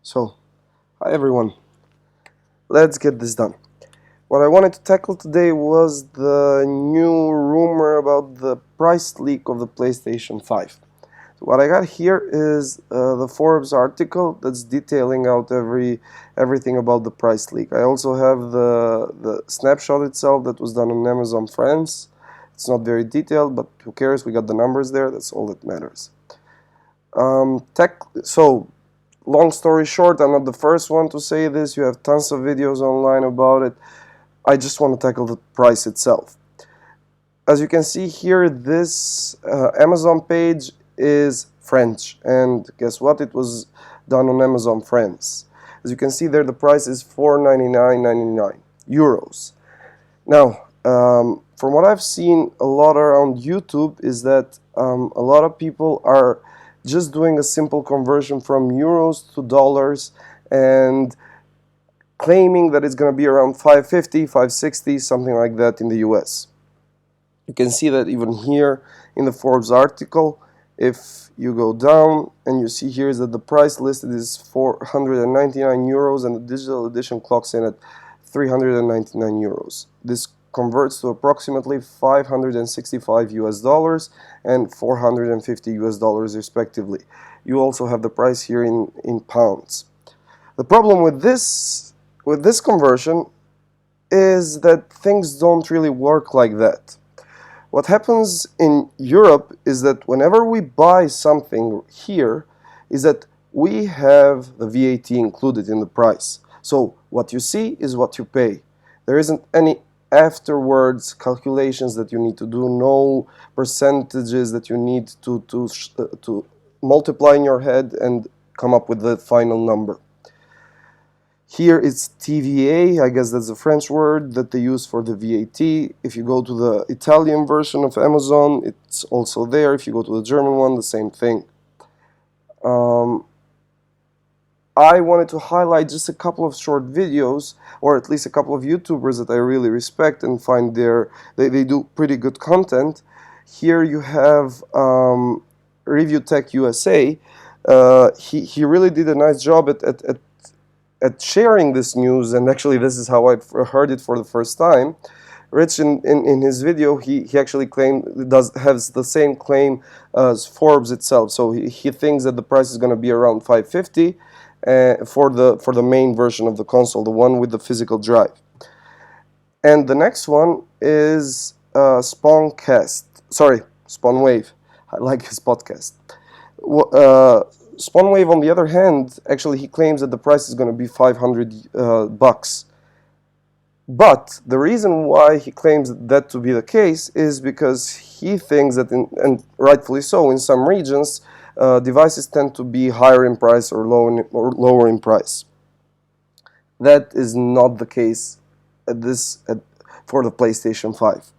So, hi everyone, let's get this done. What I wanted to tackle today was the new rumor about the price leak of the PlayStation 5. So what I got here is the Forbes article that's detailing out everything about the price leak. I also have the snapshot itself that was done on Amazon France. It's not very detailed, but who cares? We got the numbers there. That's all that matters. So long story short, I'm not the first one to say this. You have tons of videos online about it. I just want to tackle the price itself. As you can see here, this Amazon page is French, and guess what? It was done on Amazon France. As you can see there, the price is €499.99. Now, from what I've seen a lot around YouTube is that a lot of people are just doing a simple conversion from euros to dollars and claiming that it's going to be around 550, 560, something like that in the US. You can see that even here in the Forbes article. If you go down and you see here is that the price listed is €499 and the digital edition clocks in at €399. This converts to approximately $565 and $450 respectively. You also have the price here in pounds. The problem with this conversion is that things don't really work like that. What happens in Europe is that whenever we buy something here is that we have the VAT included in the price. So what you see is what you pay. There isn't any afterwards calculations that you need to do, no percentages that you need to multiply in your head and come up with the final number. Here it's TVA, I guess that's the French word that they use for the VAT. If you go to the Italian version of Amazon, it's also there. If you go to the German one, the same thing. I wanted to highlight just a couple of short videos, or at least a couple of YouTubers that I really respect and find they do pretty good content. Here you have Review Tech USA. He really did a nice job at sharing this news, and actually this is how I heard it for the first time. Rich in his video he actually has the same claim as Forbes itself. So he thinks that the price is going to be around 550 for the main version of the console, the one with the physical drive. And the next one is Spawnwave. I like his podcast. Spawnwave, on the other hand, actually he claims that the price is going to be $500. But the reason why he claims that to be the case is because he thinks that, and rightfully so, in some regions, devices tend to be higher in price or lower in price. That is not the case for the PlayStation 5.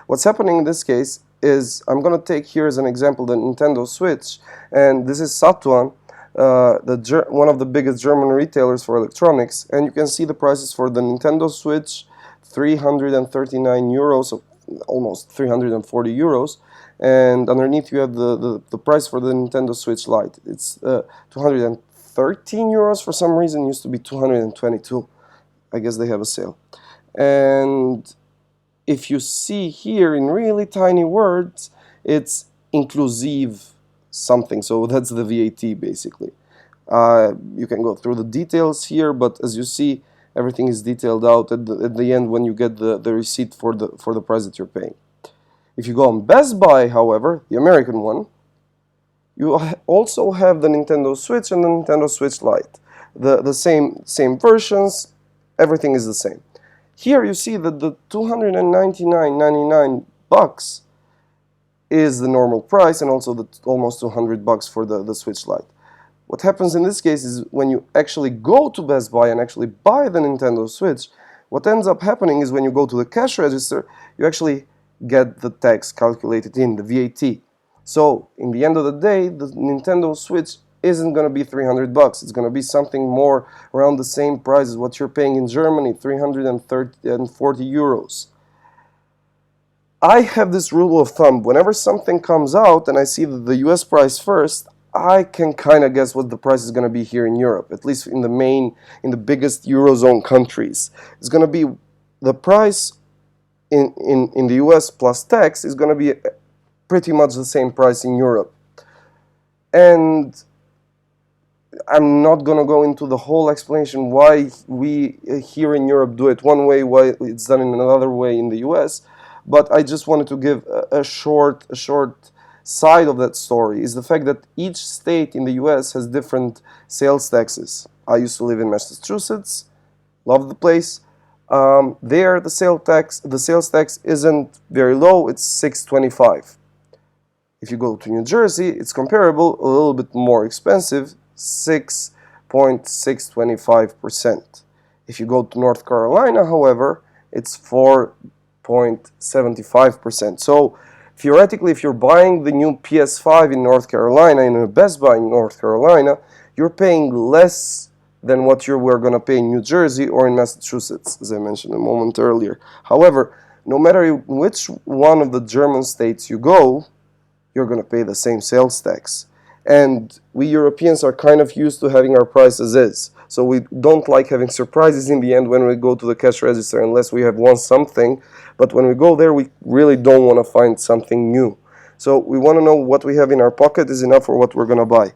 What's happening in this case is, I'm going to take here as an example the Nintendo Switch, and this is Satuan, one of the biggest German retailers for electronics, and you can see the prices for the Nintendo Switch, €339, so almost €340, and underneath you have the price for the Nintendo Switch Lite. It's €213 for some reason. It used to be 222. I guess they have a sale. And if you see here in really tiny words, it's inclusive something, so that's the VAT basically. You can go through the details here, but as you see, everything is detailed out at the end when you get the receipt for the price that you're paying. If you go on Best Buy, however, the American one, you also have the Nintendo Switch and the Nintendo Switch Lite. The same versions, everything is the same. Here you see that the $299.99 is the normal price, and also the almost $200 for the Switch Lite. What happens in this case is when you actually go to Best Buy and actually buy the Nintendo Switch, what ends up happening is when you go to the cash register, you actually get the tax calculated in, the VAT. So in the end of the day, the Nintendo Switch isn't going to be $300. It's going to be something more around the same price as what you're paying in Germany, €340. I have this rule of thumb. Whenever something comes out and I see the US price first, I can kind of guess what the price is going to be here in Europe, at least in the biggest Eurozone countries. It's going to be the price in the US plus tax is going to be pretty much the same price in Europe. And I'm not going to go into the whole explanation why we here in Europe do it one way, why it's done in another way in the US, but I just wanted to give a short side of that story is the fact that each state in the US has different sales taxes. I used to live in Massachusetts, love the place. There the sales tax isn't very low, it's 6.25. If you go to New Jersey, it's comparable, a little bit more expensive, 6.625%. If you go to North Carolina, however, it's 4.75%. So theoretically, if you're buying the new PS5 in North Carolina, in a Best Buy in North Carolina, you're paying less than what you were going to pay in New Jersey or in Massachusetts, as I mentioned a moment earlier. However, no matter which one of the German states you go, you're going to pay the same sales tax. And we Europeans are kind of used to having our prices is. So we don't like having surprises in the end when we go to the cash register unless we have won something. But when we go there, we really don't want to find something new. So we want to know what we have in our pocket is enough for what we're going to buy.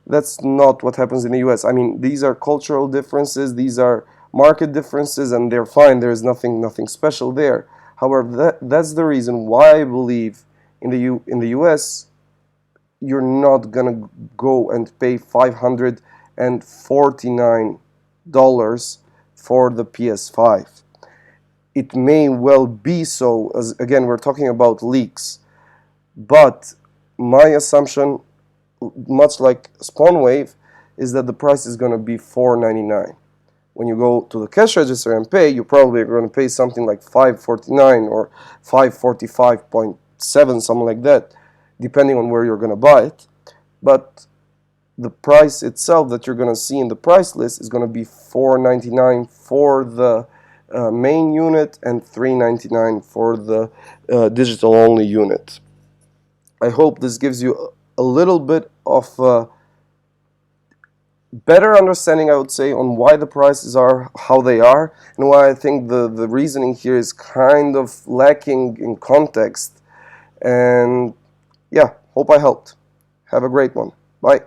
That's not what happens in the US. I mean, these are cultural differences, these are market differences, and they're fine. There's nothing special there. However, that's the reason why I believe in the US, you're not gonna go and pay $549 for the PS5. It may well be so, as again, we're talking about leaks, but my assumption, much like SpawnWave, is that the price is going to be $4.99. When you go to the cash register and pay, you probably are going to pay something like $5.49 or $5.45.7, something like that, depending on where you're going to buy it. But the price itself that you're going to see in the price list is going to be $4.99 for the main unit and $3.99 for the digital-only unit. I hope this gives you a little bit of better understanding, I would say, on why the prices are how they are and why I think the reasoning here is kind of lacking in context. And yeah, hope I helped. Have a great one. Bye.